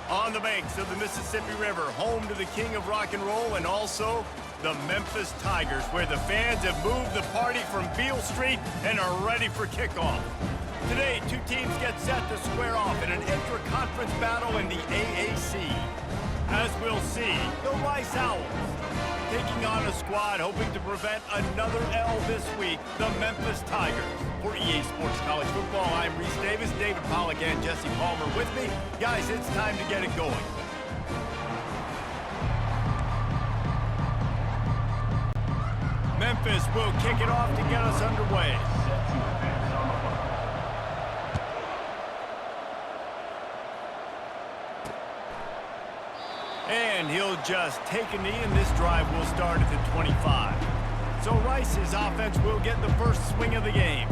On the banks of the Mississippi River, home to the king of rock and roll and also the Memphis Tigers, where the fans have moved the party from Beale Street and are ready for kickoff. Today, two teams get set to square off in an intra-conference battle in the AAC. As we'll see, the Rice Owls taking on a squad hoping to prevent another L this week, the Memphis Tigers. For EA Sports College Football, I'm Reese Davis, David Pollack, and Jesse Palmer with me. Guys, it's time to get it going. Memphis will kick it off to get us underway. And he'll just take a knee, and this drive will start at the 25. So Rice's offense will get the first swing of the game.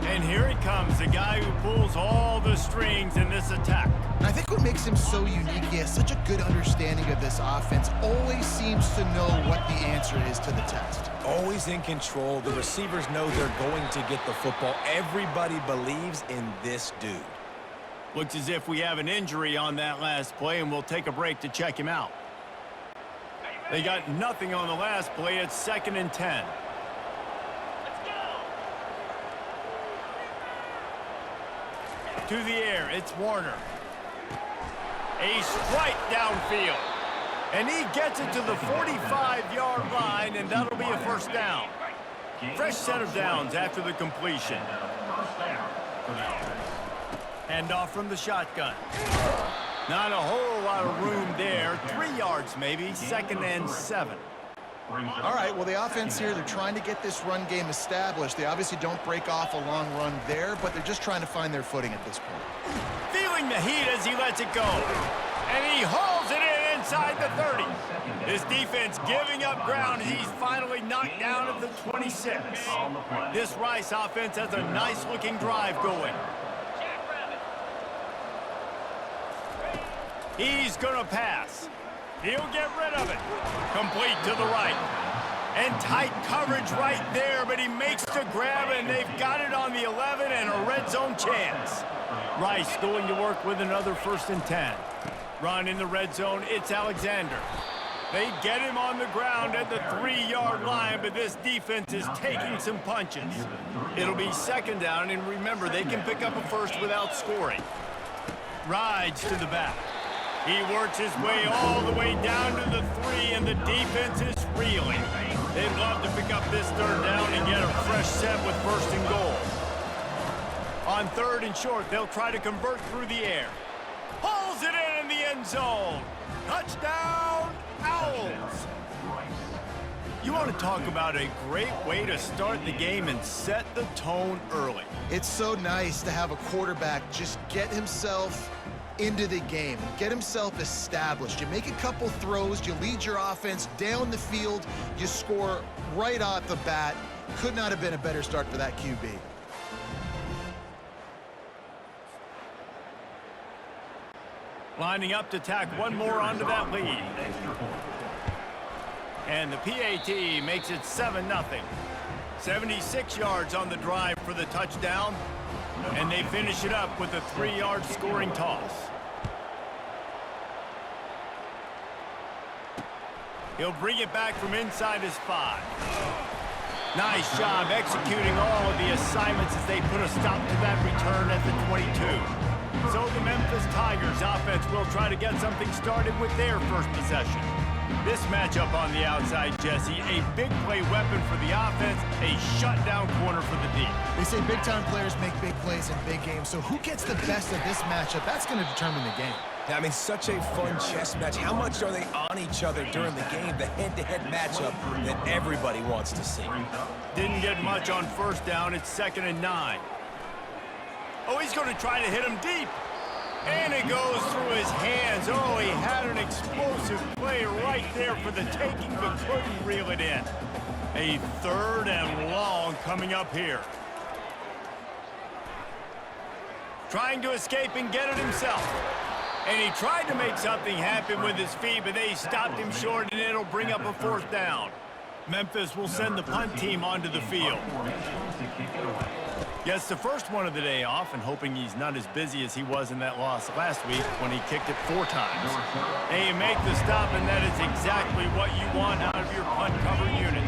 And here he comes, the guy who pulls all the strings in this attack. I think what makes him so unique, he has such a good understanding of this offense, always seems to know what the answer is to the test. Always in control. The receivers know they're going to get the football. Everybody believes in this dude. Looks as if we have an injury on that last play, and we'll take a break to check him out. They got nothing on the last play. It's 2nd and 10. To the air, it's Warner. A strike downfield. And he gets it to the 45-yard line, and that'll be a first down. Fresh set of downs after the completion. Hand off from the shotgun. Not a whole lot of room there. 3 yards maybe, 2nd and 7. All right, well, the offense here, they're trying to get this run game established. They obviously don't break off a long run there, but they're just trying to find their footing at this point. Feeling the heat as he lets it go. And he hauls it in inside the 30. His defense giving up ground. He's finally knocked down at the 26. This Rice offense has a nice-looking drive going. He's going to pass. He'll get rid of it. Complete to the right. And tight coverage right there, but he makes the grab, and they've got it on the 11 and a red zone chance. Rice going to work with another 1st and 10. Run in the red zone, it's Alexander. They get him on the ground at the 3-yard line, but this defense is taking some punches. It'll be 2nd down, and remember, they can pick up a first without scoring. Rides to the back. He works his way all the way down to the 3, and the defense is reeling. They'd love to pick up this 3rd down and get a fresh set with 1st and goal. On 3rd and short, they'll try to convert through the air. Pulls it in the end zone. Touchdown, Owls. You want to talk about a great way to start the game and set the tone early. It's so nice to have a quarterback just get himself into the game, get himself established. You make a couple throws, you lead your offense down the field, you score right off the bat. Could not have been a better start for that QB. Lining up to tack one more onto that lead. And the PAT makes it 7-0. 76 yards on the drive for the touchdown. And they finish it up with a 3-yard scoring toss. He'll bring it back from inside his 5. Nice job executing all of the assignments as they put a stop to that return at the 22. So the Memphis Tigers offense will try to get something started with their first possession. This matchup on the outside, Jesse, a big play weapon for the offense, a shutdown corner for the D. They say big-time players make big plays in big games, so who gets the best of this matchup? That's going to determine the game. I mean, such a fun chess match. How much are they on each other during the game? The head-to-head matchup that everybody wants to see. Didn't get much on 1st down. It's 2nd and 9. Oh, he's going to try to hit him deep. And it goes through his hands. Oh, he had an explosive play right there for the taking, but couldn't reel it in. A 3rd and long coming up here. Trying to escape and get it himself. And he tried to make something happen with his feet, but they stopped him short, and it'll bring up a 4th down. Memphis will send the punt team onto the field. Gets the first one of the day off and hoping he's not as busy as he was in that loss last week when he kicked it 4 times. They make the stop, and that is exactly what you want out of your punt cover unit.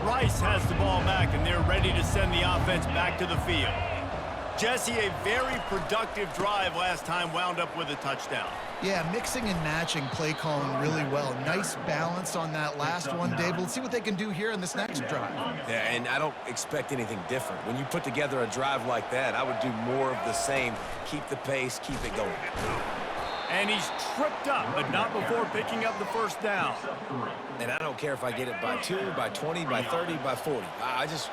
Rice has the ball back, and they're ready to send the offense back to the field. Jesse, a very productive drive last time wound up with a touchdown. Yeah, mixing and matching play calling really well. Nice balance on that last one, David. Let's see what they can do here in this next drive. Yeah, and I don't expect anything different. When you put together a drive like that, I would do more of the same. Keep the pace, keep it going. And he's tripped up, but not before picking up the first down. And I don't care if I get it by 2, by 20, by 30, by 40. I just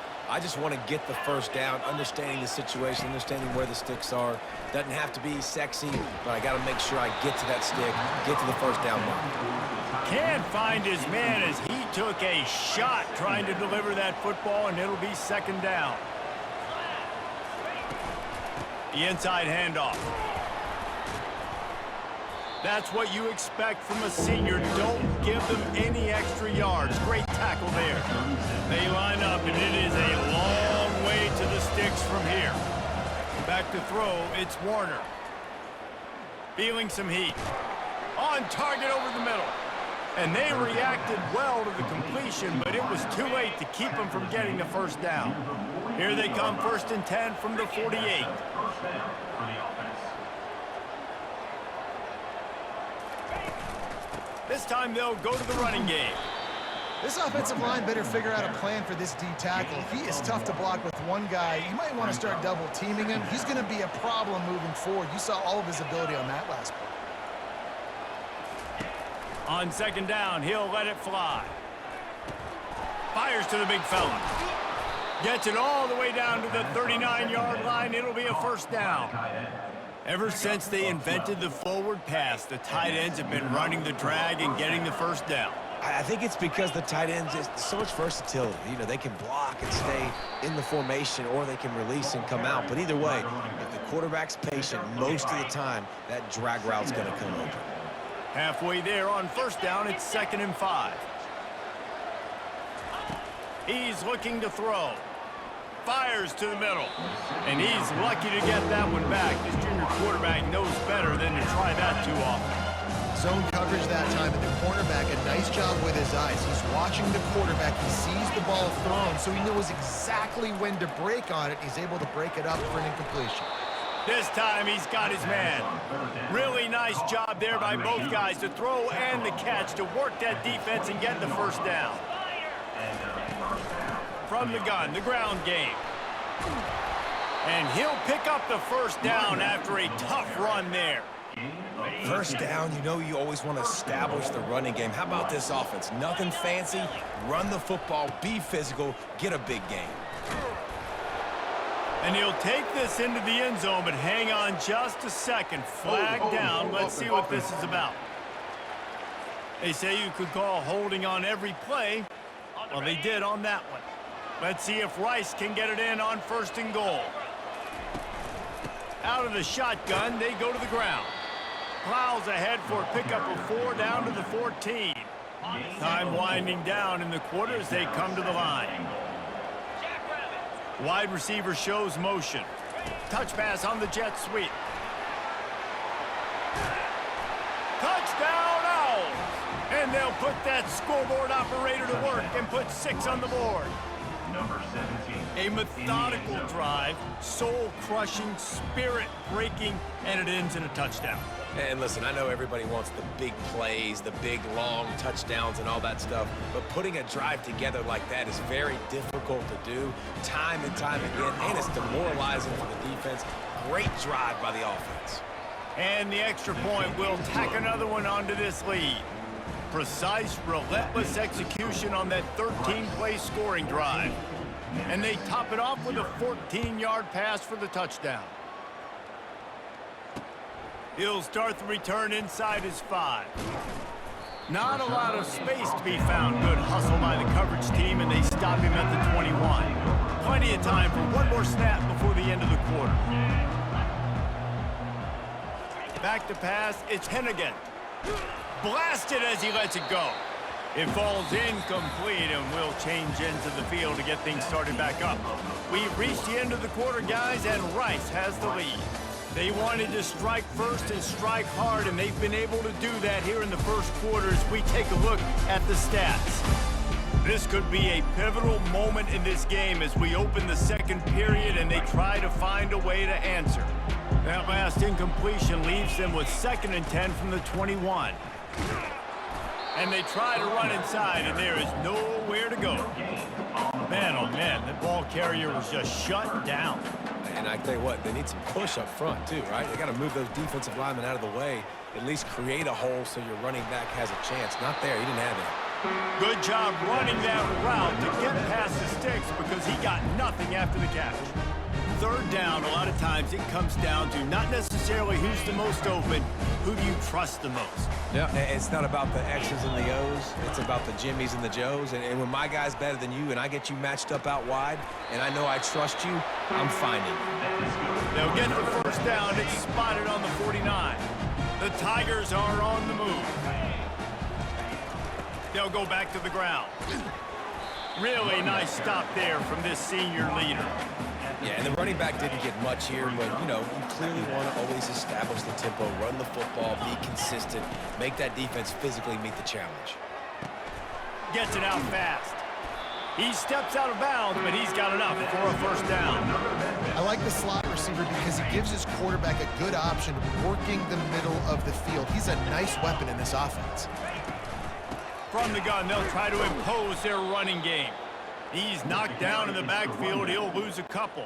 want to get the first down, understanding the situation, understanding where the sticks are. Doesn't have to be sexy, but I got to make sure I get to that stick, get to the first down mark. Can't find his man as he took a shot trying to deliver that football, and it'll be second down. The inside handoff. That's what you expect from a senior. Don't give them any extra yards. Great tackle there. They line up, and it is a long way to the sticks from here. Back to throw, it's Warner. Feeling some heat. On target over the middle. And they reacted well to the completion, but it was too late to keep them from getting the first down. Here they come, 1st and 10 from the 48. This time they'll go to the running game. This offensive line better figure out a plan for this D tackle. He is tough to block with one guy. You might want to start double teaming him. He's going to be a problem moving forward. You saw all of his ability on that last play. On second down, he'll let it fly. Fires to the big fella. Gets it all the way down to the 39-yard line. It'll be a first down. Ever since they invented the forward pass, the tight ends have been running the drag and getting the first down. I think it's because the tight ends is so much versatility. You know, they can block and stay in the formation, or they can release and come out. But either way, if the quarterback's patient, most of the time, that drag route's going to come open. Halfway there on first down, it's 2nd and 5. He's looking to throw. Fires to the middle. And he's lucky to get that one back. This junior quarterback knows better than to try that too often. Zone coverage that time, and the cornerback, a nice job with his eyes. He's watching the quarterback. He sees the ball thrown, so he knows exactly when to break on it. He's able to break it up for an incompletion. This time he's got his man. Really nice job there by both guys to throw and the catch to work that defense and get the first down. From the gun, the ground game. And he'll pick up the first down after a tough run there. First down, you know you always want to establish the running game. How about this offense? Nothing fancy. Run the football, be physical, get a big gain. And he'll take this into the end zone, but hang on just a second. Flag down. Let's see what this is about. They say you could call holding on every play. Well, they did on that one. Let's see if Rice can get it in on 1st and goal. Out of the shotgun, they go to the ground. Plows ahead for a pickup of 4 down to the 14. Time winding down in the quarter as they come to the line. Wide receiver shows motion. Touch pass on the jet sweep. Touchdown Owls! And they'll put that scoreboard operator to work and put 6 on the board. Number 17. A methodical drive, soul-crushing, spirit-breaking, and it ends in a touchdown. And listen, I know everybody wants the big plays, the big, long touchdowns and all that stuff, but putting a drive together like that is very difficult to do time and time again, and it's demoralizing for the defense. Great drive by the offense. And the extra point will tack another one onto this lead. Precise, relentless execution on that 13-play scoring drive. And they top it off with a 14-yard pass for the touchdown. He'll start the return inside his 5. Not a lot of space to be found. Good hustle by the coverage team, and they stop him at the 21. Plenty of time for one more snap before the end of the quarter. Back to pass, it's Hennigan. Blasted as he lets it go. It falls incomplete, and we'll change ends of the field to get things started back up. We've reached the end of the quarter, guys, and Rice has the lead. They wanted to strike first and strike hard, and they've been able to do that here in the first quarter as we take a look at the stats. This could be a pivotal moment in this game as we open the second period and they try to find a way to answer. That last incompletion leaves them with 2nd and 10 from the 21. And they try to run inside, and there is nowhere to go. Man, oh man, the ball carrier was just shut down. And I tell you what, they need some push up front too, right? They got to move those defensive linemen out of the way, at least create a hole so your running back has a chance. Not there, he didn't have it. Good job running that route to get past the sticks because he got nothing after the catch. 3rd down, a lot of times it comes down to not necessarily who's the most open, who do you trust the most? Yeah, it's not about the X's and the O's. It's about the Jimmies and the Joes. And when my guy's better than you and I get you matched up out wide and I know I trust you, I'm finding you. They'll get the 1st down. It's spotted on the 49. The Tigers are on the move. They'll go back to the ground. Really nice stop there from this senior leader. Yeah, and the running back didn't get much here, but, you know, you clearly want to always establish the tempo, run the football, be consistent, make that defense physically meet the challenge. Gets it out fast. He steps out of bounds, but he's got enough for a 1st down. I like the slot receiver because he gives his quarterback a good option working the middle of the field. He's a nice weapon in this offense. From the gun, they'll try to impose their running game. He's knocked down in the backfield. He'll lose a couple.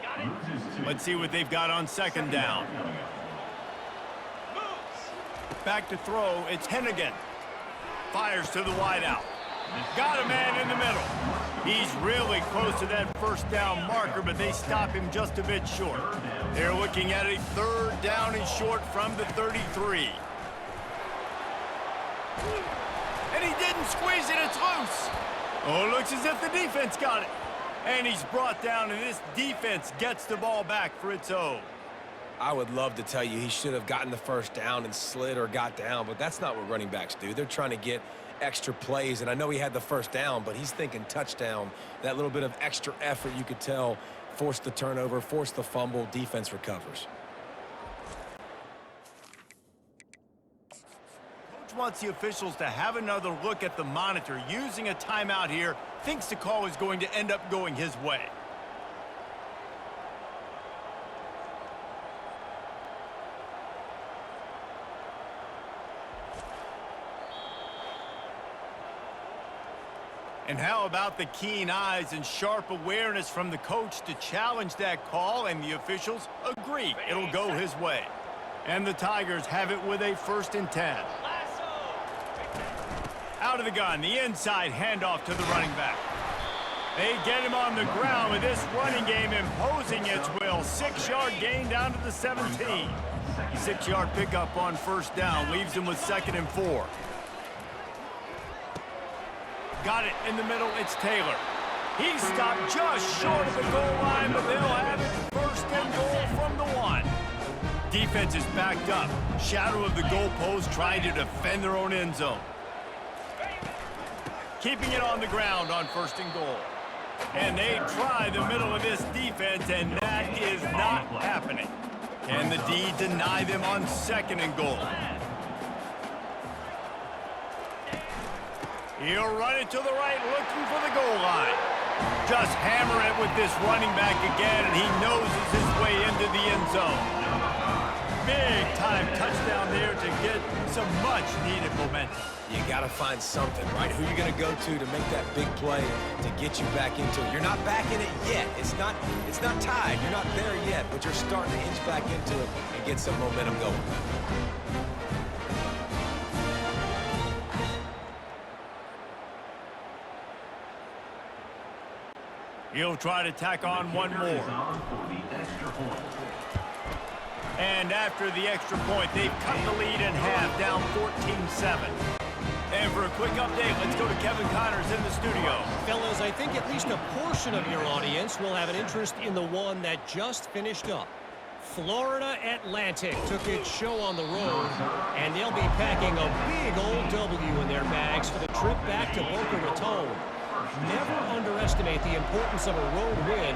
Let's see what they've got on 2nd down. Back to throw. It's Hennigan. Fires to the wideout. Got a man in the middle. He's really close to that 1st down marker, but they stop him just a bit short. They're looking at a 3rd down and short from the 33. And he didn't squeeze it. It's loose. Oh, it looks as if the defense got it. And he's brought down, and this defense gets the ball back for its own. I would love to tell you he should have gotten the 1st down and slid or got down, but that's not what running backs do. They're trying to get extra plays, and I know he had the 1st down, but he's thinking touchdown. That little bit of extra effort, you could tell, forced the turnover, forced the fumble, defense recovers. Wants the officials to have another look at the monitor. Using a timeout here, thinks the call is going to end up going his way. And how about the keen eyes and sharp awareness from the coach to challenge that call, and the officials agree it'll go his way. And the Tigers have it with a 1st and 10. Out of the gun, the inside handoff to the running back. They get him on the ground with this running game imposing its will. 6-yard gain down to the 17. 6-yard pickup on 1st down leaves him with 2nd and 4. Got it in the middle, it's Taylor. He stopped just short of the goal line, but they'll have it 1st and goal from the 1. Defense is backed up. Shadow of the goalpost trying to defend their own end zone. Keeping it on the ground on 1st and goal. And they try the middle of this defense, and that is not happening. Can the D deny them on 2nd and goal? He'll run it to the right, looking for the goal line. Just hammer it with this running back again, and he noses his way into the end zone. Big-time touchdown there to get some much-needed momentum. You got to find something, right? Who are you going to go to make that big play to get you back into it? You're not back in it yet. It's not tied. You're not there yet, but you're starting to inch back into it and get some momentum going. He'll try to tack on one more. And after the extra point, they've cut the lead in half, down 14-7. And for a quick update, let's go to Kevin Connors in the studio. Fellas, I think at least a portion of your audience will have an interest in the one that just finished up. Florida Atlantic took its show on the road, and they'll be packing a big old W in their bags for the trip back to Boca Raton. Never underestimate the importance of a road win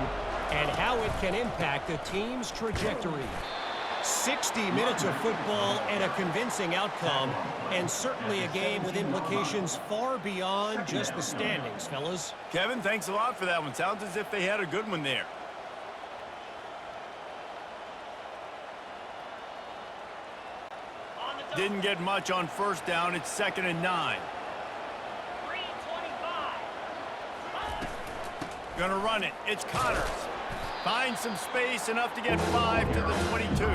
and how it can impact a team's trajectory. 60 minutes of football and a convincing outcome, and certainly a game with implications far beyond just the standings, fellas. Kevin, thanks a lot for that one. Sounds as if they had a good one there. Didn't get much on first down. It's 2nd and 9. Gonna run it. It's Connors. Finds some space, enough to get 5 to the 22.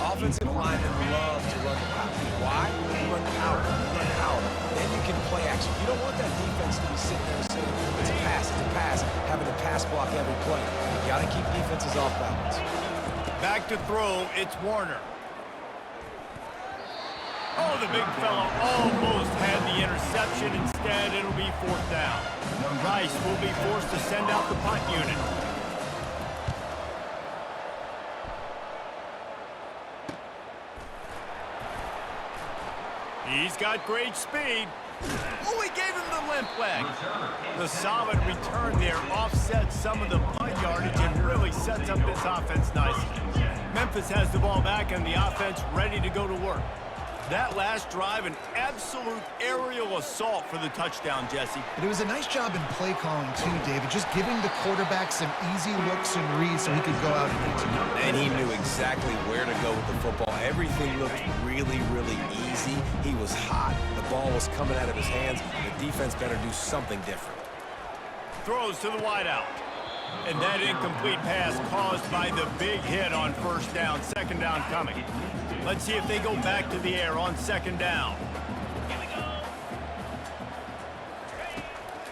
Offensive linemen love to run the power. Why? You run power. You run power. Then you can play action. You don't want that defense to be sitting there saying, it's a pass, having to pass block every play. You got to keep defenses off balance. Back to throw. It's Warner. Oh, the big fella almost had the interception. Instead, it'll be 4th down. Rice will be forced to send out the punt unit. He's got great speed. Oh, he gave him the limp leg. The solid return there offsets some of the punt yardage and really sets up this offense nicely. Memphis has the ball back and the offense ready to go to work. That last drive, an absolute aerial assault for the touchdown, Jesse. But it was a nice job in play calling too, David, just giving the quarterback some easy looks and reads so he could go out and execute. And he knew exactly where to go with the football. Everything looked really, really easy. He was hot. The ball was coming out of his hands. The defense better do something different. Throws to the wideout. And that incomplete pass caused by the big hit on first down. 2nd down coming. Let's see if they go back to the air on 2nd down.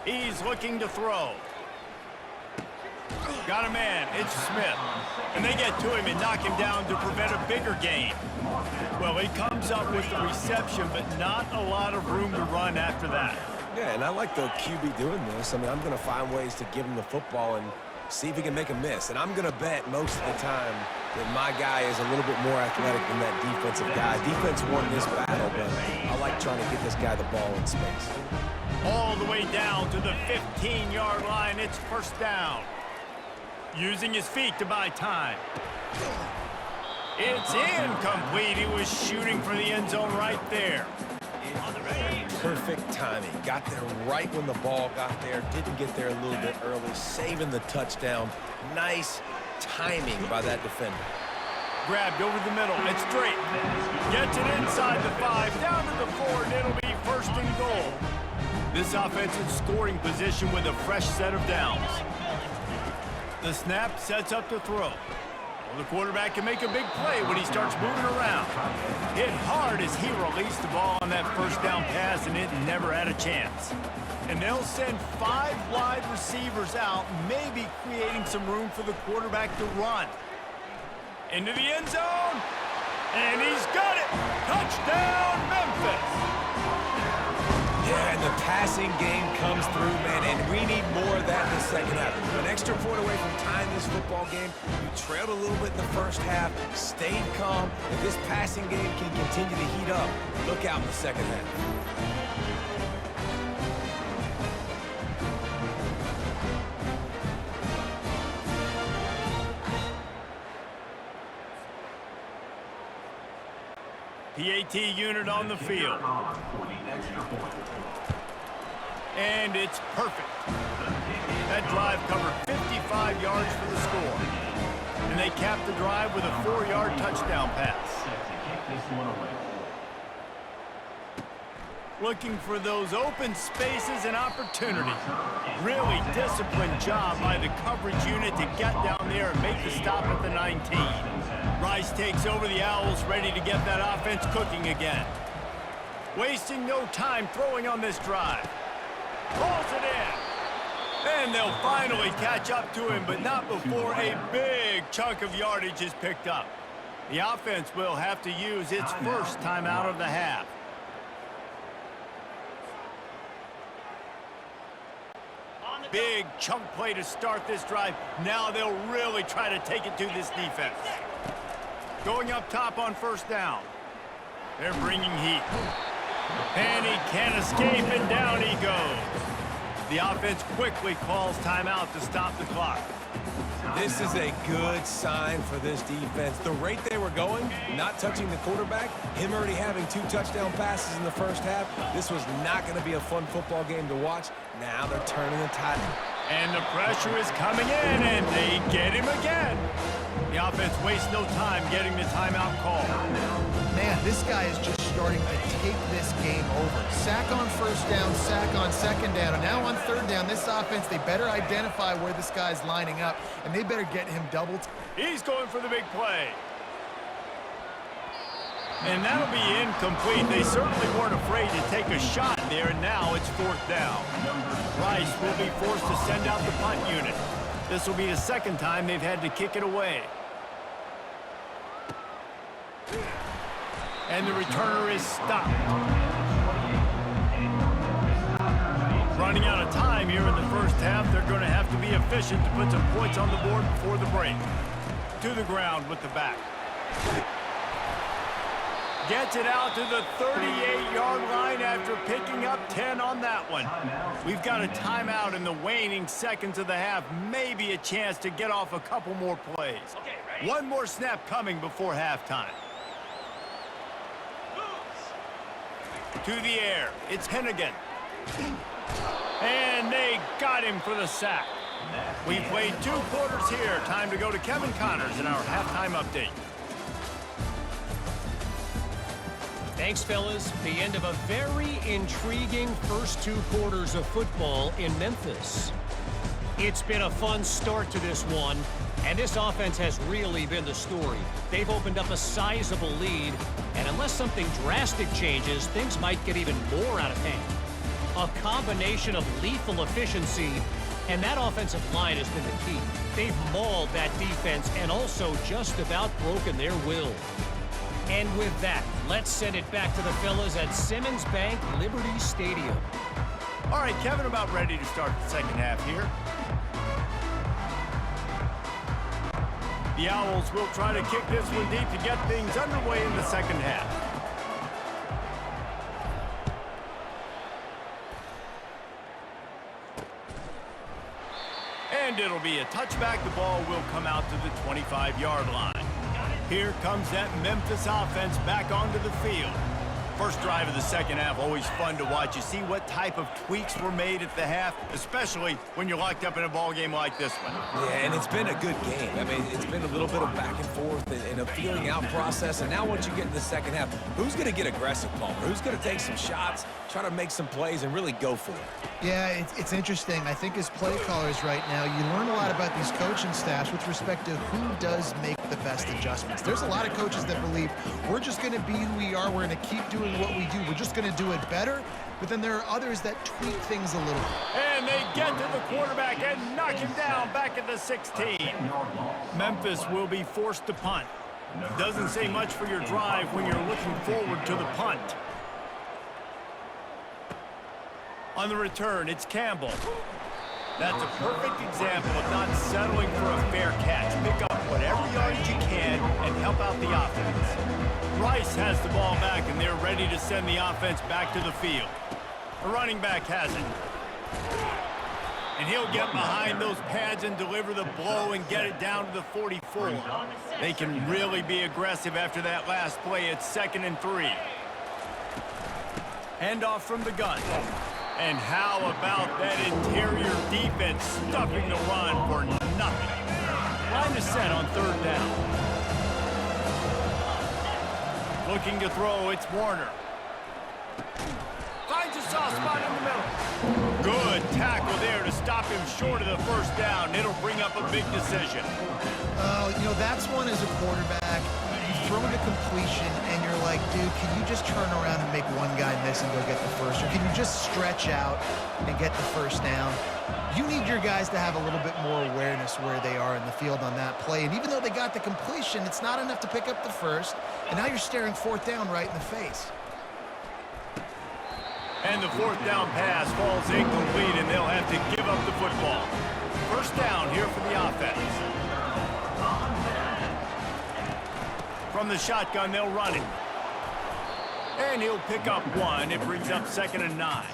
He's looking to throw. Got a man. It's Smith. And they get to him and knock him down to prevent a bigger gain. Well, he comes up with the reception, but not a lot of room to run after that. Yeah, and I like the QB doing this. I mean, I'm going to find ways to give him the football and see if he can make a miss. And I'm going to bet most of the time that my guy is a little bit more athletic than that defensive guy. Defense won this battle, but I like trying to get this guy the ball in space. All the way down to the 15-yard line. It's 1st down. Using his feet to buy time. It's incomplete. He was shooting for the end zone right there. Perfect timing. Got there right when the ball got there. Didn't get there a little bit early. Saving the touchdown. Nice timing by that defender. Grabbed over the middle. It's Drake. Gets it inside the 5. Down to the 4, and it'll be 1st and goal. This offense in scoring position with a fresh set of downs. The snap sets up to throw. Well, the quarterback can make a big play when he starts moving around. Hit hard as he released the ball on that 1st down pass, and it never had a chance. And they'll send 5 wide receivers out, maybe creating some room for the quarterback to run. Into the end zone, and he's got it. Touchdown, Memphis. Yeah, and the passing game comes through, man, and we need more of that in the 2nd half. An extra point away from tying this football game. You trailed a little bit in the 1st half, stayed calm. If this passing game can continue to heat up, look out in the 2nd half. PAT unit on the field. And it's perfect. That drive covered 55 yards for the score. And they capped the drive with a 4-yard touchdown pass. Looking for those open spaces and opportunities. Really disciplined job by the coverage unit to get down there and make the stop at the 19. Rice takes over the Owls, ready to get that offense cooking again. Wasting no time throwing on this drive. Pulls it in. And they'll finally catch up to him, but not before a big chunk of yardage is picked up. The offense will have to use its first timeout of the half. Big chunk play to start this drive. Now they'll really try to take it to this defense. Going up top on 1st down. They're bringing heat. And he can't escape, and down he goes. The offense quickly calls timeout to stop the clock. This is a good sign for this defense. The rate they were going, not touching the quarterback, him already having 2 touchdown passes in the first half, this was not going to be a fun football game to watch. Now they're turning the tide. And the pressure is coming in, and they get him again. The offense wastes no time getting the timeout call. Man, this guy is just starting to take this game over. Sack on first down, sack on second down, and now on third down, this offense, they better identify where this guy's lining up, and they better get him doubled. He's going for the big play. And that'll be incomplete. They certainly weren't afraid to take a shot there, and now it's fourth down. Rice will be forced to send out the punt unit. This will be the second time they've had to kick it away. And the returner is stopped. Running out of time here in the first half. They're going to have to be efficient to put some points on the board before the break. To the ground with the back. Gets it out to the 38-yard line after picking up 10 on that one. We've got a timeout in the waning seconds of the half. Maybe a chance to get off a couple more plays. One more snap coming before halftime. To the air. It's Hennigan. And they got him for the sack. We played 2 quarters here. Time to go to Kevin Connors in our halftime update. Thanks, fellas. The end of a very intriguing first 2 quarters of football in Memphis. It's been a fun start to this one, and this offense has really been the story. They've opened up a sizable lead, and unless something drastic changes, things might get even more out of hand. A combination of lethal efficiency, and that offensive line has been the key. They've mauled that defense and also just about broken their will. And with that, let's send it back to the fellas at Simmons Bank Liberty Stadium. All right, Kevin, about ready to start the second half here. The Owls will try to kick this one deep to get things underway in the second half. And it'll be a touchback. The ball will come out to the 25-yard line. Here comes that Memphis offense back onto the field. First drive of the second half, always fun to watch. You see what type of tweaks were made at the half, especially when you're locked up in a ball game like this one. Yeah, and it's been a good game. I mean, it's been a little bit of back and forth and a feeling out process. And now once you get in the second half, who's going to get aggressive, Palmer? Who's going to take some shots, try to make some plays, and really go for it? Yeah, it's interesting. I think as play callers right now, you learn a lot about these coaching staffs with respect to who does make the best adjustments. There's a lot of coaches that believe we're just going to be who we are. We're going to keep doing what we do. We're just going to do it better. But then there are others that tweak things a little. And they get to the quarterback and knock him down back at the 16. Memphis will be forced to punt. Doesn't say much for your drive when you're looking forward to the punt. On the return, it's Campbell. That's a perfect example of not settling for a fair catch. Pick up whatever yardage you can and help out the offense. Rice has the ball back, and they're ready to send the offense back to the field. The running back has it. And he'll get behind those pads and deliver the blow and get it down to the 44. They can really be aggressive after that last play. It's 2nd and 3. Handoff from the gun. And how about that interior defense stuffing the run for nothing? Line is set on 3rd down. Looking to throw, it's Warner. Finds a soft spot in the middle. Good tackle there to stop him short of the first down. It'll bring up a big decision. You know, that's one as a quarterback. You throw the completion, and you're like, dude, can you just turn around and make one guy miss and go get the first? Or can you just stretch out and get the first down? You need your guys to have a little bit more awareness where they are in the field on that play. And even though they got the completion, it's not enough to pick up the first. And now you're staring 4th down right in the face. And the 4th down pass falls incomplete, and they'll have to give up the football. First down here for the offense. From the shotgun, they'll run it. And he'll pick up 1. It brings up 2nd and 9.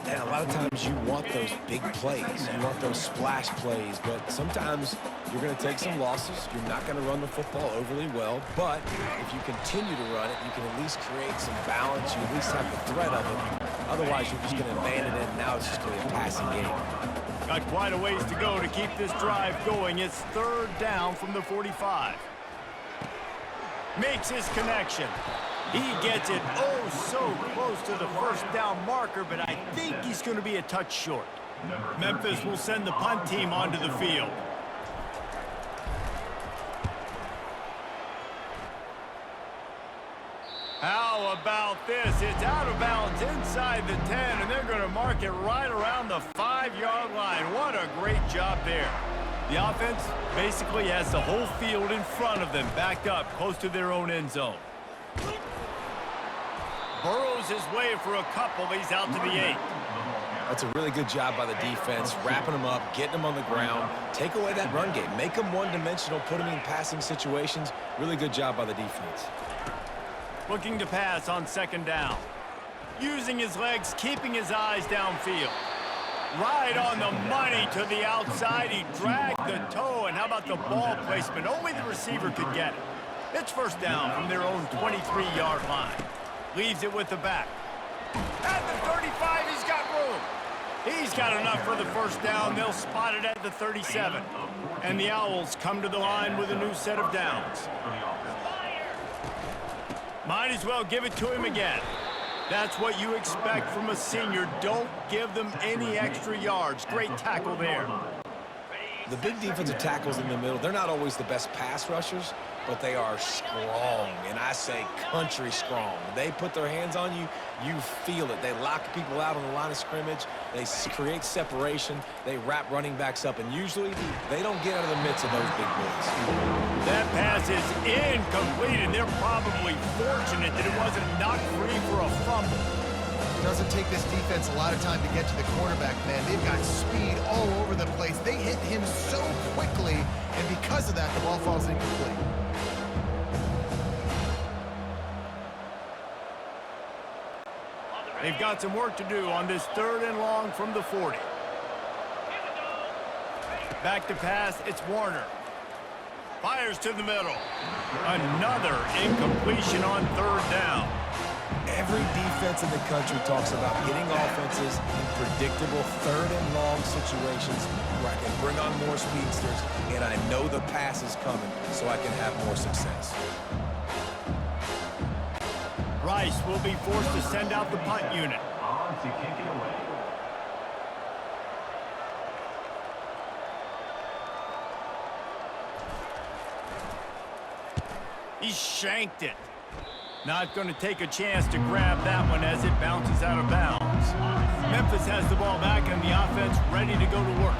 And a lot of times you want those big plays. You want those splash plays. But sometimes you're going to take some losses. You're not going to run the football overly well. But if you continue to run it, you can at least create some balance. You at least have the threat of it. Otherwise, you're just going to abandon it, and now it's just going to be a passing game. Got quite a ways to go to keep this drive going. It's 3rd down from the 45. Makes his connection. He gets it so close to the 1st down marker, but I think he's going to be a touch short. Memphis will send the punt team onto the field. How about this? It's out of bounds inside the 10, and they're going to mark it right around the 5-yard line. What a great job there. The offense basically has the whole field in front of them, backed up close to their own end zone. Burrows his way for a couple. He's out to the 8. That's a really good job by the defense, wrapping them up, getting them on the ground. Take away that run game. Make them one-dimensional, put them in passing situations. Really good job by the defense. Looking to pass on 2nd down. Using his legs, keeping his eyes downfield. Right on the money to the outside. He dragged the toe, and how about the ball placement? Only the receiver could get it. It's 1st down from their own 23-yard line. Leaves it with the back. At the 35, he's got room. He's got enough for the 1st down. They'll spot it at the 37. And the Owls come to the line with a new set of downs. Might as well give it to him again. That's what you expect from a senior. Don't give them any extra yards. Great tackle there. The big defensive tackles in the middle, they're not always the best pass rushers, but they are strong, and I say country strong. They put their hands on you, you feel it. They lock people out on the line of scrimmage. They create separation. They wrap running backs up, and usually they don't get out of the midst of those big boys. That pass is incomplete, and they're probably fortunate that it wasn't knocked free for a fumble. It doesn't take this defense a lot of time to get to the quarterback, man. They've got speed all over the place. They hit him so quickly, and because of that, the ball falls incomplete. They've got some work to do on this 3rd and long from the 40. Back to pass, it's Warner. Fires to the middle. Another incompletion on 3rd down. Every defense in the country talks about getting offenses in predictable 3rd and long situations where I can bring on more speedsters and I know the pass is coming so I can have more success. Rice will be forced to send out the punt unit. On to kick it away. He shanked it. Not going to take a chance to grab that one as it bounces out of bounds. Memphis has the ball back and the offense ready to go to work.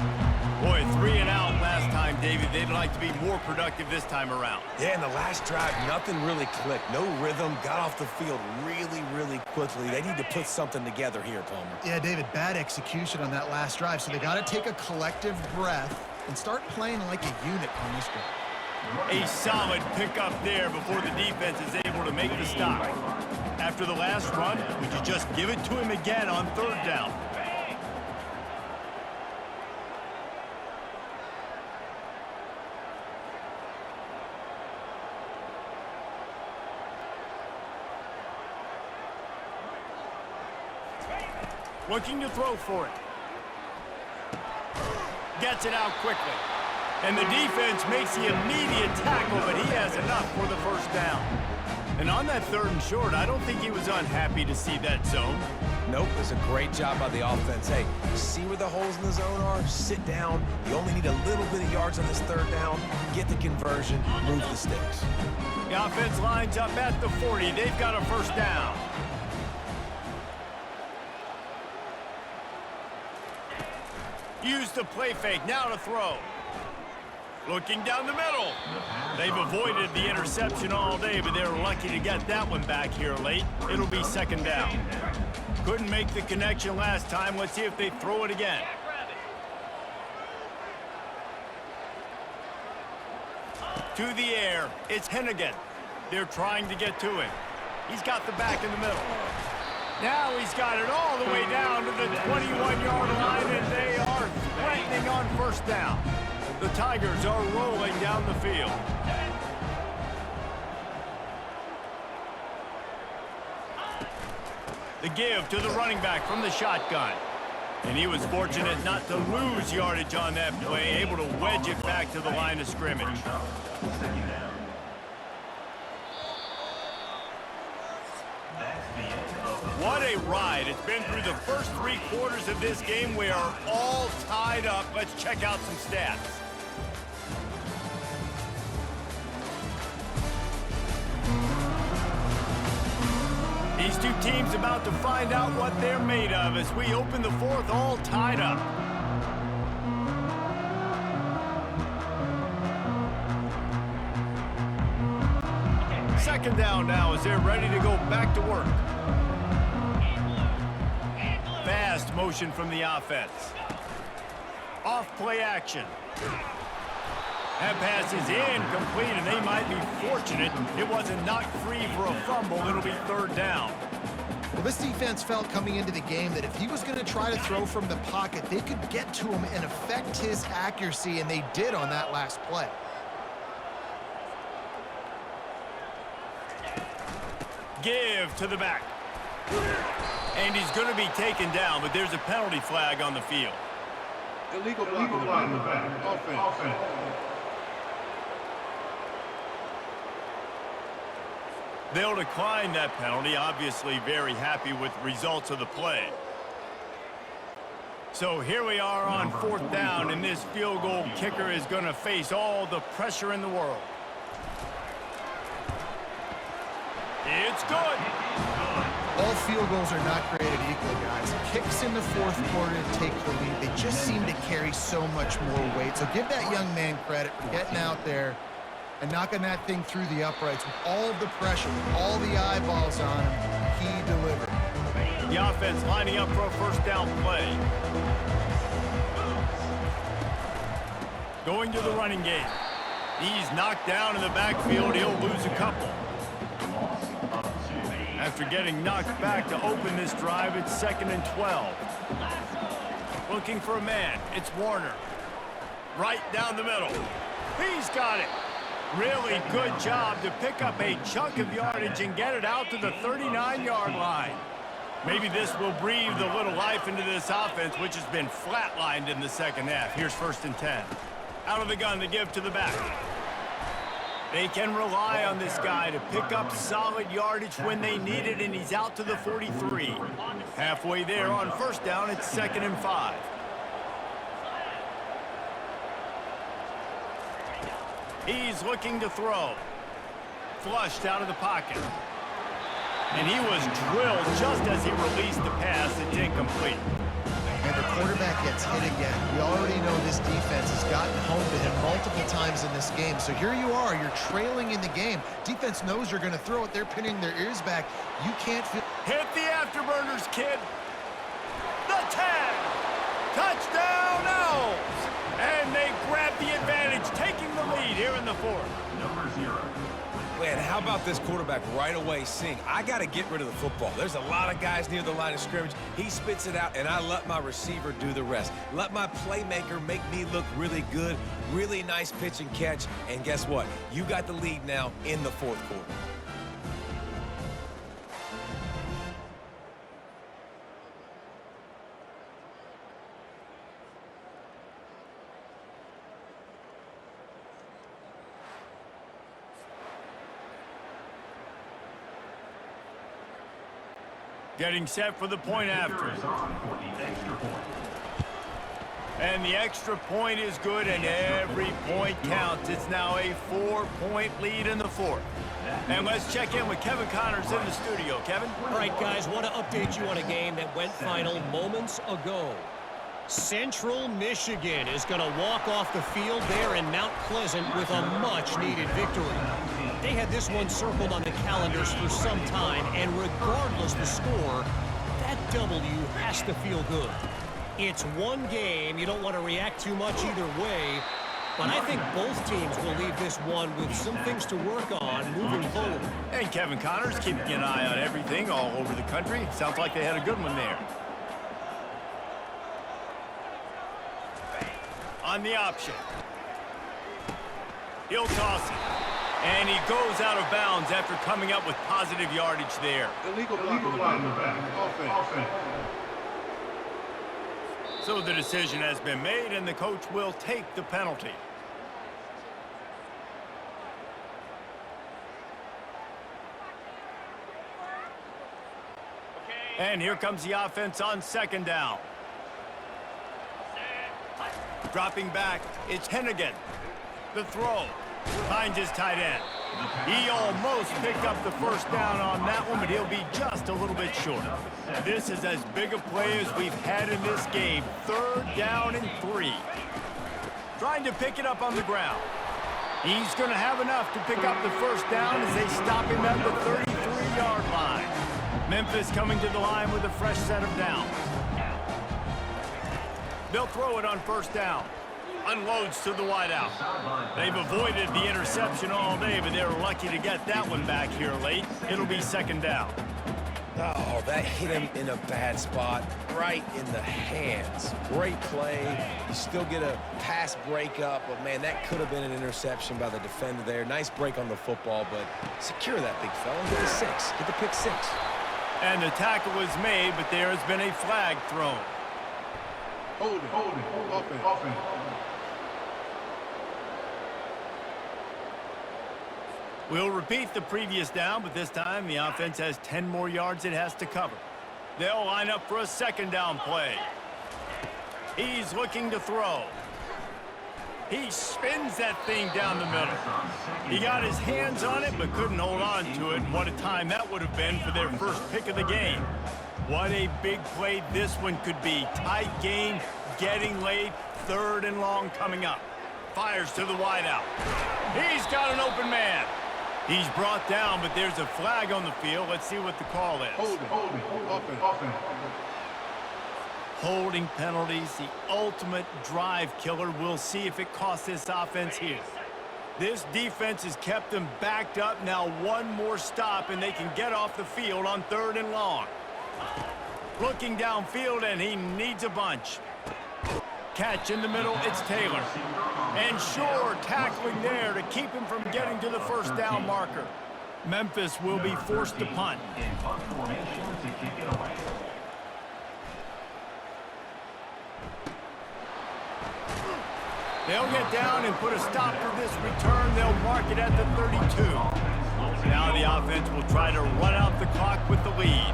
Boy, 3 and out last time, David. They'd like to be more productive this time around. Yeah, in the last drive, nothing really clicked. No rhythm, got off the field really quickly. They need to put something together here, Palmer. Yeah, David, bad execution on that last drive, so they got to take a collective breath and start playing like a unit on this drive. A solid pickup there before the defense is able to make the stop. After the last run, would you just give it to him again on 3rd down? Looking to throw for it. Gets it out quickly. And the defense makes the immediate tackle, but he has enough for the 1st down. And on that 3rd and short, I don't think he was unhappy to see that zone. Nope, it's a great job by the offense. Hey, see where the holes in the zone are? Sit down. You only need a little bit of yards on this 3rd down. Get the conversion, move the sticks. The offense lines up at the 40. They've got a 1st down. Use the play fake, now to throw. Looking down the middle. They've avoided the interception all day, but they're lucky to get that one back here late. It'll be 2nd down. Couldn't make the connection last time. Let's see if they throw it again. To the air. It's Hennigan. They're trying to get to him. He's got the back in the middle. Now he's got it all the way down to the 21-yard line, and they are threatening on first down. The Tigers are rolling down the field. The give to the running back from the shotgun. And he was fortunate not to lose yardage on that play, able to wedge it back to the line of scrimmage. What a ride. It's been through the first 3 quarters of this game. We are all tied up. Let's check out some stats. These two teams about to find out what they're made of as we open the fourth all tied up. Second down now as they're ready to go back to work. Fast motion from the offense. Off play action. That pass is incomplete, and they might be fortunate it wasn't knocked free for a fumble. It'll be third down. Well, this defense felt coming into the game that if he was going to try to throw from the pocket, they could get to him and affect his accuracy, and they did on that last play. Give to the back. And he's going to be taken down, but there's a penalty flag on the field. Illegal block in the back. Offense. They'll decline that penalty, obviously very happy with the results of the play. So here we are on fourth down, and this field goal kicker is going to face all the pressure in the world. It's good. All field goals are not created equal, guys. Kicks in the fourth quarter to take the lead. They just seem to carry so much more weight. So give that young man credit for getting out there and knocking that thing through the uprights with all of the pressure, with all the eyeballs on him. He delivered. The offense lining up for a first down play. Going to the running game. He's knocked down in the backfield. He'll lose a couple. After getting knocked back to open this drive, it's 2nd and 12. Looking for a man. It's Warner. Right down the middle. He's got it. Really good job to pick up a chunk of yardage and get it out to the 39-yard line. Maybe this will breathe a little life into this offense, which has been flatlined in the second half. Here's 1st and 10. Out of the gun to give to the back. They can rely on this guy to pick up solid yardage when they need it, and he's out to the 43. Halfway there on first down, it's 2nd and 5. He's looking to throw. Flushed out of the pocket. And he was drilled just as he released the pass. It's incomplete. And the quarterback gets hit again. We already know this defense has gotten home to him multiple times in this game. So here you are. You're trailing in the game. Defense knows you're going to throw it. They're pinning their ears back. You can't feel... Hit the afterburners, kid. The tag. Touchdown, Owls. And they grab the advantage, taking the lead here in the fourth. Number 0. Man, how about this quarterback right away seeing, I got to get rid of the football. There's a lot of guys near the line of scrimmage. He spits it out, and I let my receiver do the rest. Let my playmaker make me look really good, really nice pitch and catch. And guess what? You got the lead now in the fourth quarter. Getting set for the point after. And the extra point is good, and every point counts. It's now a 4-point lead in the fourth. And let's check in with Kevin Connors in the studio. Kevin? All right, guys, want to update you on a game that went final moments ago. Central Michigan is going to walk off the field there in Mount Pleasant with a much-needed victory. They had this one circled on the calendars for some time, and regardless the score, that W has to feel good. It's one game. You don't want to react too much either way, But I think both teams will leave this one with some things to work on moving forward. And Kevin Connors keeping an eye on everything all over the country. Sounds like they had a good one there. On the option. He'll toss it. And he goes out of bounds after coming up with positive yardage there. Illegal block in the back. Offense. So the decision has been made, and the coach will take the penalty. And here comes the offense on second down. Dropping back, it's Hennigan. The throw. Finds his tight end. He almost picked up the first down on that one, but he'll be just a little bit short. This is as big a play as we've had in this game. 3rd down and 3. Trying to pick it up on the ground. He's going to have enough to pick up the first down as they stop him at the 33-yard line. Memphis coming to the line with a fresh set of downs. They'll throw it on first down. Unloads to the wideout. They've avoided the interception all day, but they're lucky to get that one back here late. It'll be second down. Oh, that hit him in a bad spot, right in the hands. Great play. You still get a pass breakup, but, man, that could have been an interception by the defender there. Nice break on the football, but secure that big fella. Get the 6. Get the pick 6. And the tackle was made, but there has been a flag thrown. Hold it. Offense. We'll repeat the previous down, but this time the offense has 10 more yards it has to cover. They'll line up for a second down play. He's looking to throw. He spins that thing down the middle. He got his hands on it, but couldn't hold on to it. And what a time that would have been for their first pick of the game. What a big play this one could be. Tight game, getting late, 3rd and long coming up. Fires to the wideout. He's got an open man. He's brought down, but there's a flag on the field. Let's see what the call is. Hold it. Offense. Holding penalties, the ultimate drive killer. We'll see if it costs this offense here. This defense has kept them backed up. Now one more stop, and they can get off the field on 3rd and long. Looking downfield, and he needs a bunch. Catch in the middle, it's Taylor. And sure, tackling there to keep him from getting to the first down marker. Memphis will be forced to punt. They'll get down and put a stop for this return. They'll mark it at the 32. Now the offense will try to run out the clock with the lead.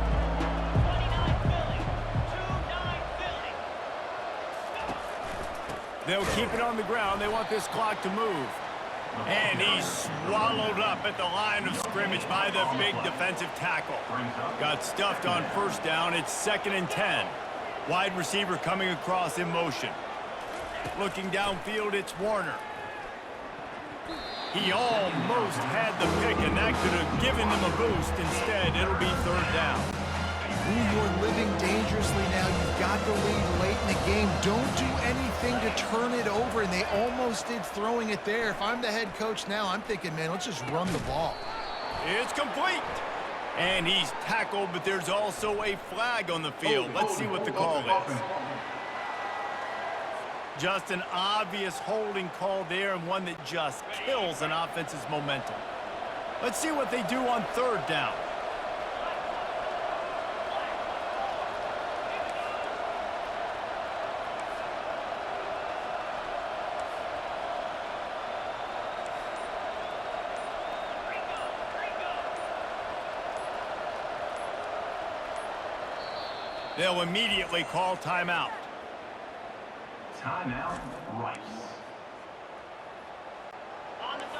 They'll keep it on the ground. They want this clock to move. And he's swallowed up at the line of scrimmage by the big defensive tackle. Got stuffed on first down. It's 2nd and 10. Wide receiver coming across in motion. Looking downfield, it's Warner. He almost had the pick, and that could have given them a boost. Instead, it'll be 3rd down. Ooh, you're living dangerously now. You've got the lead late in the game. Don't do anything to turn it over, and they almost did throwing it there. If I'm the head coach now, I'm thinking, man, let's just run the ball. It's complete. And he's tackled, but there's also a flag on the field. Let's see what the call is. Just an obvious holding call there, and one that just kills an offense's momentum. Let's see what they do on 3rd down. They'll immediately call timeout. Timeout, Rice.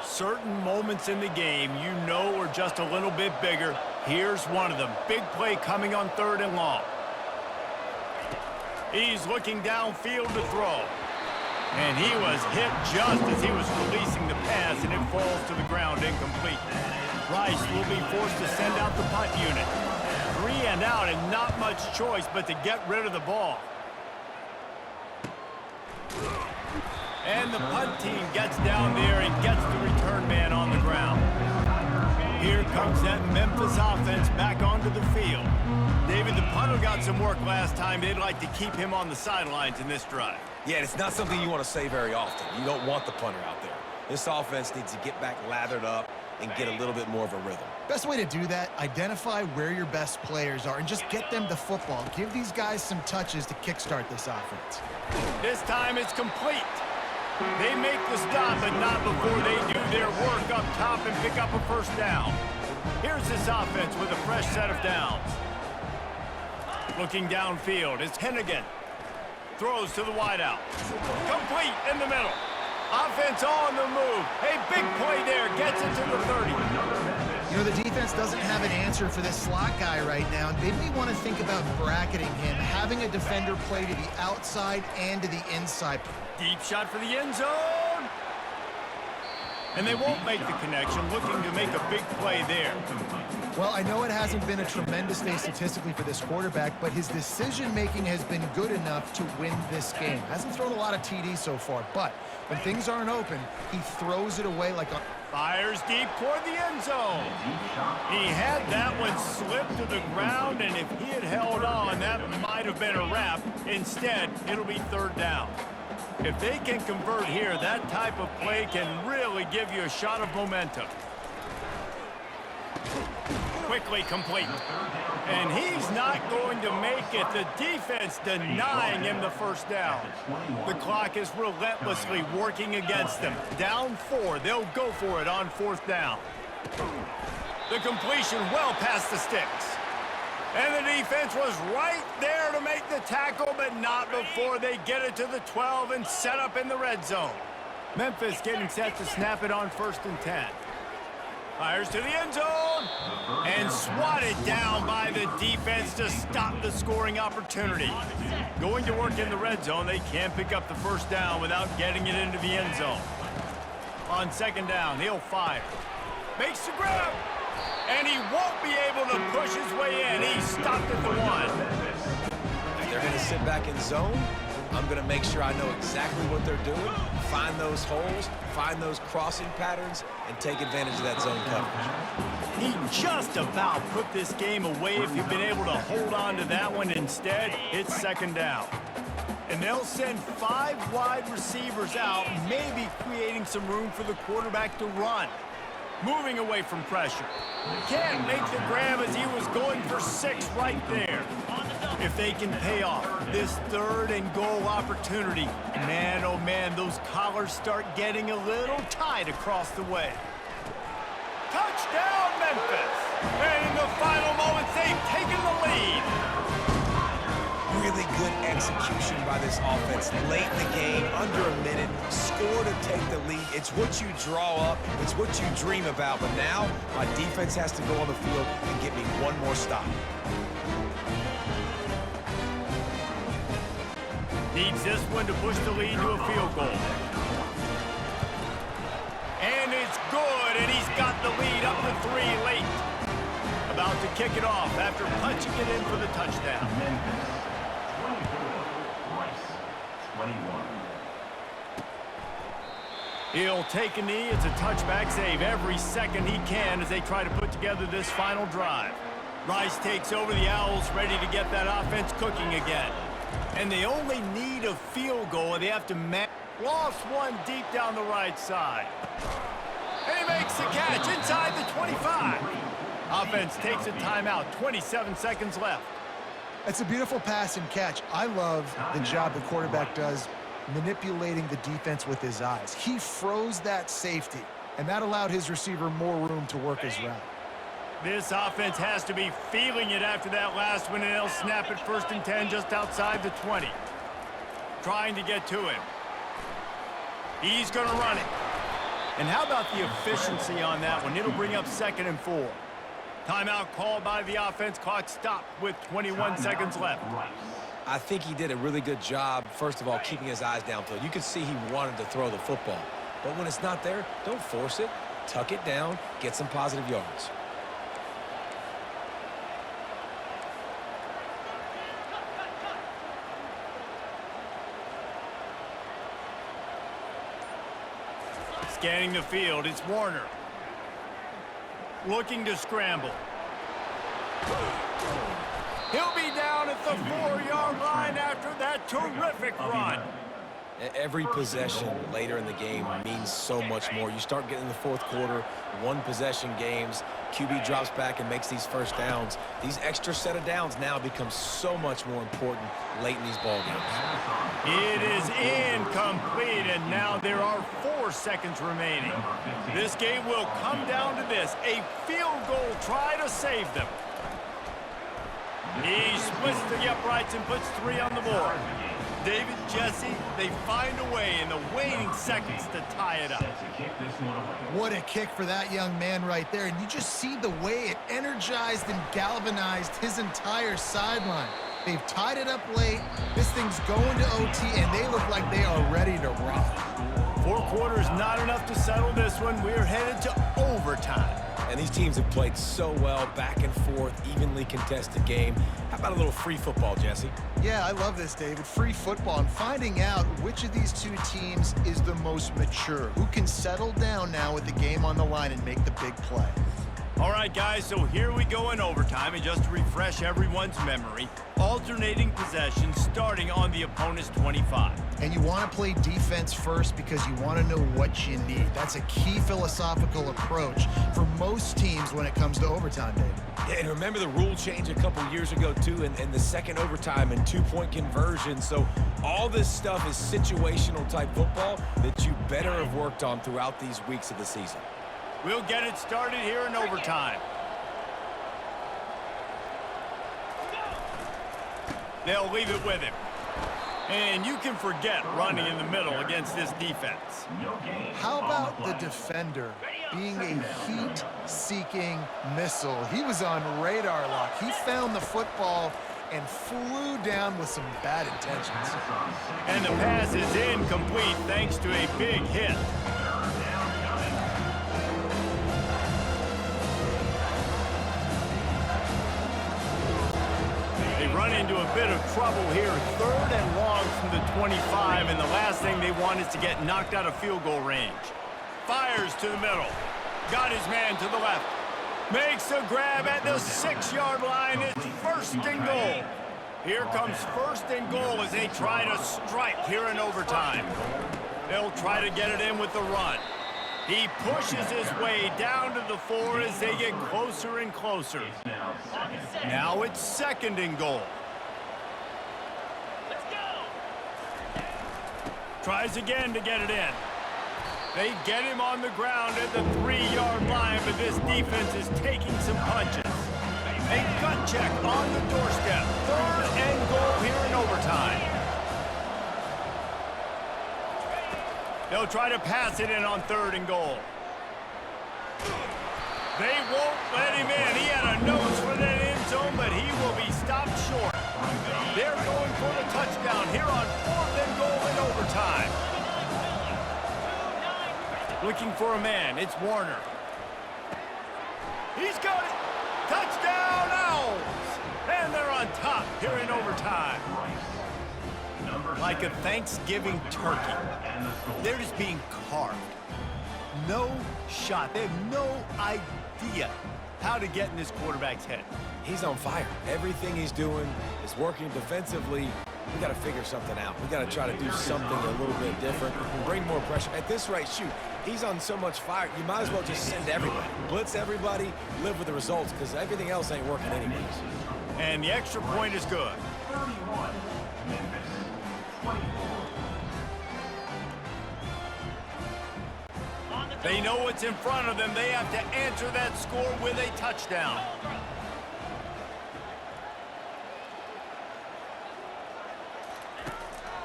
Certain moments in the game you know are just a little bit bigger. Here's one of them. Big play coming on 3rd and long. He's looking downfield to throw. And he was hit just as he was releasing the pass, and it falls to the ground incomplete. Rice will be forced to send out the punt unit. 3 and out, and not much choice but to get rid of the ball. And the punt team gets down there and gets the return man on the ground. Here comes that Memphis offense back onto the field. David, the punter got some work last time. They'd like to keep him on the sidelines in this drive. Yeah, it's not something you want to say very often. You don't want the punter out there. This offense needs to get back lathered up and get a little bit more of a rhythm. Best way to do that, identify where your best players are and just get them the football. Give these guys some touches to kickstart this offense. This time it's complete. They make the stop, but not before they do their work up top and pick up a first down. Here's this offense with a fresh set of downs. Looking downfield is Hennigan. Throws to the wideout. Complete in the middle. Offense on the move. A big play there. Gets it to the 30. You know, the defense doesn't have an answer for this slot guy right now. They may want to think about bracketing him, having a defender play to the outside and to the inside. Deep shot for the end zone. And they won't make the connection, looking to make a big play there. Well, I know it hasn't been a tremendous day statistically for this quarterback, but his decision-making has been good enough to win this game. Hasn't thrown a lot of TDs so far, but when things aren't open, he throws it away like a... Fires deep toward the end zone. He had that one slip to the ground, and if he had held on, that might have been a wrap. Instead, it'll be third down. If they can convert here, that type of play can really give you a shot of momentum. Quickly complete. And he's not going to make it. The defense denying him the first down. The clock is relentlessly working against them. Down 4. They'll go for it on fourth down. The completion well past the sticks. And the defense was right there to make the tackle, but not before they get it to the 12 and set up in the red zone. Memphis getting set to snap it on 1st and 10. Fires to the end zone and swatted down by the defense to stop the scoring opportunity. Going to work in the red zone, they can't pick up the first down without getting it into the end zone. On 2nd down, he'll fire. Makes the grab. And he won't be able to push his way in. He stopped at the 1. If they're going to sit back in zone, I'm going to make sure I know exactly what they're doing, find those holes, find those crossing patterns, and take advantage of that zone coverage. He just about put this game away if he'd been able to hold on to that one. Instead, it's 2nd down. And they'll send 5 wide receivers out, maybe creating some room for the quarterback to run. Moving away from pressure. Can't make the grab as he was going for 6 right there. If they can pay off this 3rd and goal opportunity, man, oh man, those collars start getting a little tight across the way. Touchdown, Memphis! And in the final moments, they've taken the lead. Really good execution by this offense late in the game, under a minute, score to take the lead. It's what you draw up, it's what you dream about, but now my defense has to go on the field and get me one more stop. Needs this one to push the lead to a field goal. And it's good, and he's got the lead up to 3 late. About to kick it off after punching it in for the touchdown. He'll take a knee. It's a touchback save every second he can as they try to put together this final drive. Rice takes over the Owls, ready to get that offense cooking again. And they only need a field goal, and they have to match. Lost one deep down the right side. And he makes the catch inside the 25. Offense takes a timeout, 27 seconds left. It's a beautiful pass and catch. I love the job the quarterback does manipulating the defense with his eyes. He froze that safety, and that allowed his receiver more room to work his route. This offense has to be feeling it after that last one, and they'll snap it 1st and 10 just outside the 20. Trying to get to him. He's going to run it. And how about the efficiency on that one? It'll bring up 2nd and 4. Timeout called by the offense. Clock stopped with 21 seconds left. I think he did a really good job, first of all, keeping his eyes downfield. You could see he wanted to throw the football. But when it's not there, don't force it. Tuck it down, get some positive yards. Scanning the field, it's Warner. Looking to scramble. He'll be down at the 4-yard line after that terrific run. Every possession later in the game means so much more. You start getting in the fourth quarter, one-possession games, QB drops back and makes these first downs. These extra set of downs now become so much more important late in these ball games. It is incomplete, and now there are 4 seconds remaining. This game will come down to this, a field goal try to save them. He splits the uprights and puts 3 on the board. David, Jesse, they find a way in the waning seconds to tie it up. What a kick for that young man right there. And you just see the way it energized and galvanized his entire sideline. They've tied it up late. This thing's going to OT, and they look like they are ready to rock. 4 quarters not enough to settle this one. We're headed to overtime. And these teams have played so well, back and forth, evenly contested game. How about a little free football, Jesse? Yeah, I love this, David. Free football and finding out which of these 2 teams is the most mature, who can settle down now with the game on the line and make the big play. All right, guys, so here we go in overtime, and just to refresh everyone's memory, alternating possessions starting on the opponent's 25. And you want to play defense first because you want to know what you need. That's a key philosophical approach for most teams when it comes to overtime, David. Yeah, and remember the rule change a couple years ago, too, and the second overtime and 2-point conversion. So all this stuff is situational type football that you better have worked on throughout these weeks of the season. We'll get it started here in overtime. They'll leave it with him. And you can forget running in the middle against this defense. How about the defender being a heat-seeking missile? He was on radar lock. He found the football and flew down with some bad intentions. And the pass is incomplete thanks to a big hit. Run into a bit of trouble here. 3rd and long from the 25, and the last thing they want is to get knocked out of field goal range. Fires to the middle. Got his man to the left. Makes a grab at the 6-yard line. It's 1st and goal. Here comes 1st and goal as they try to strike here in overtime. They'll try to get it in with the run. He pushes his way down to the 4 as they get closer and closer. Now it's 2nd and goal. Let's go. Tries again to get it in. They get him on the ground at the 3-yard line, but this defense is taking some punches. A gut check on the doorstep. 3rd and goal here in overtime. They'll try to pass it in on 3rd and goal. They won't let him in. He had a nose for that end zone, but he will be stopped short. They're going for the touchdown here on 4th and goal in overtime. Looking for a man. It's Warner. He's got it. Touchdown, Owls! And they're on top here in overtime. Like a Thanksgiving turkey. They're just being carved. No shot. They have no idea how to get in this quarterback's head. He's on fire. Everything he's doing is working defensively. We got to figure something out. We got to try to do something a little bit different, bring more pressure. At this rate, shoot, he's on so much fire, you might as well just send everybody. Blitz everybody, live with the results, because everything else ain't working anyways. And the extra point is good. 31, Memphis, 24. They know what's in front of them. They have to answer that score with a touchdown.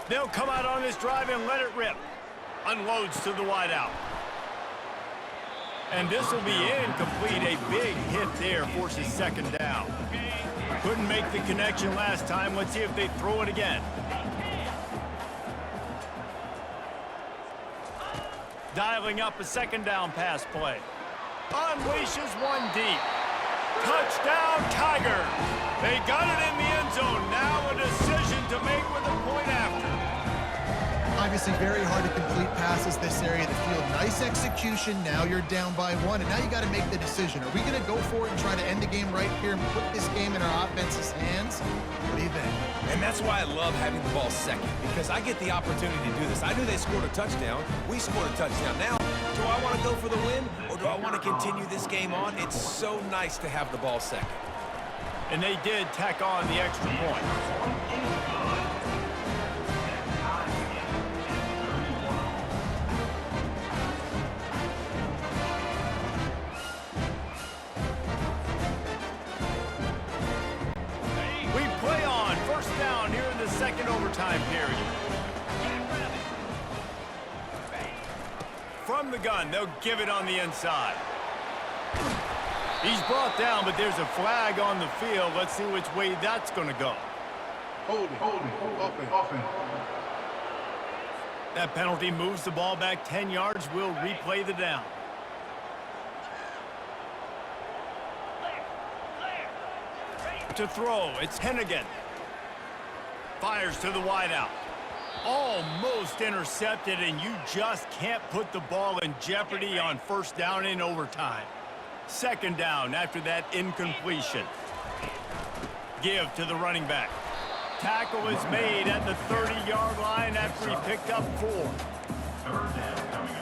They'll come out on this drive and let it rip. Unloads to the wideout. And this will be incomplete. A big hit there forces 2nd down. Couldn't make the connection last time. Let's see if they throw it again. Dialing up a 2nd down pass play. Unleashes one deep. Touchdown, Tigers. They got it in the end zone. Now a decision to make with a point after. Obviously, very hard to complete passes this area of the field. Nice execution. Now you're down by 1, and now you got to make the decision. Are we going to go for it and try to end the game right here and put this game in our offense's hands? What do you think? And that's why I love having the ball second, because I get the opportunity to do this. I knew they scored a touchdown. We scored a touchdown. Now, do I want to go for the win, or do I want to continue this game on? It's so nice to have the ball second. And they did tack on the extra point. We play on first down here in the second overtime period. From the gun, they'll give it on the inside. He's brought down, but there's a flag on the field. Let's see which way that's going to go. Holding, offense. That penalty moves the ball back 10 yards. We'll replay the down. To throw, it's Hennigan. Fires to the wideout. Almost intercepted, and you just can't put the ball in jeopardy on first down in overtime. Second down after that incompletion. Give to the running back. Tackle is made at the 30-yard line after he picked up 4. Third down coming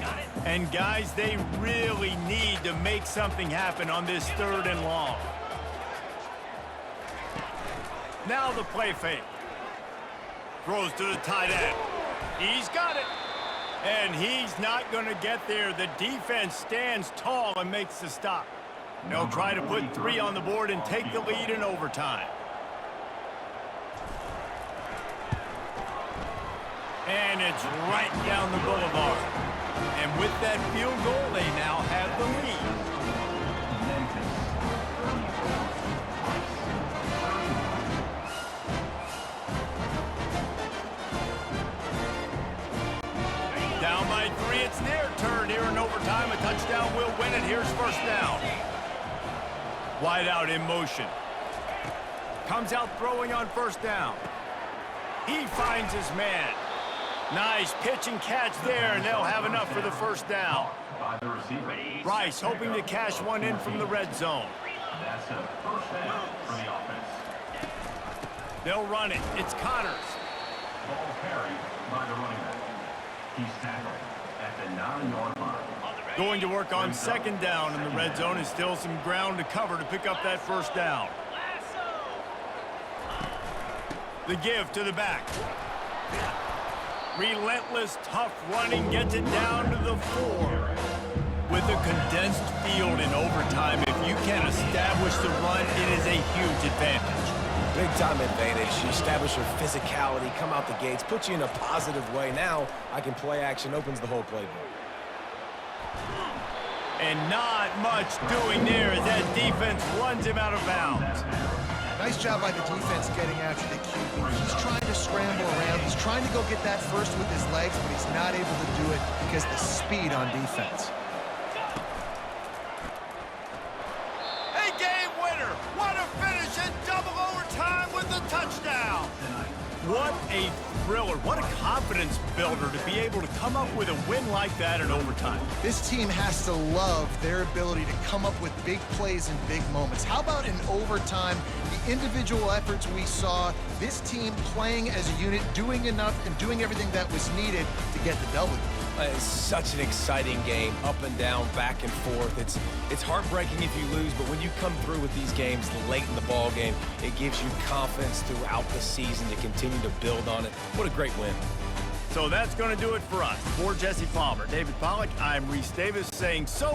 up. And guys, they really need to make something happen on this 3rd and long. Now the play fake. Throws to the tight end. He's got it. And he's not going to get there. The defense stands tall and makes the stop. They'll try to put 3 on the board and take the lead in overtime. And it's right down the boulevard. And with that field goal, they now have the lead. Memphis, 34. Down by 3, it's their turn here in overtime. A touchdown will win it. Here's first down. Wide out in motion. Comes out throwing on first down. He finds his man. Nice pitch and catch there, and they'll have enough for the first down. By the receiver. Rice hoping to cash one in from the red zone. That's a first down for the offense. They'll run it. It's Connors. Ball carried by the running back. He's tackled at the 9-yard line. Going to work on second down in the red zone, and still some ground to cover to pick up that first down. The give to the back. Relentless, tough running gets it down to the 4. With a condensed field in overtime, if you can establish the run, it is a huge advantage. Big-time advantage. You establish your physicality, come out the gates, put you in a positive way. Now, I can play action, opens the whole playbook. And not much doing there as that defense runs him out of bounds. Nice job by the defense getting after the QB. He's trying to scramble around. He's trying to go get that first with his legs, but he's not able to do it because of the speed on defense. A game winner! What a finish in double overtime with the touchdown! What a thriller. What a confidence builder to be able to come up with a win like that in overtime. This team has to love their ability to come up with big plays in big moments. How about in overtime, the individual efforts we saw, this team playing as a unit, doing enough and doing everything that was needed to get the W. It's such an exciting game, up and down, back and forth. It's heartbreaking if you lose, but when you come through with these games late in the ball game, it gives you confidence throughout the season to continue to build on it. What a great win. So that's going to do it for us. For Jesse Palmer, David Pollack, I'm Reese Davis saying so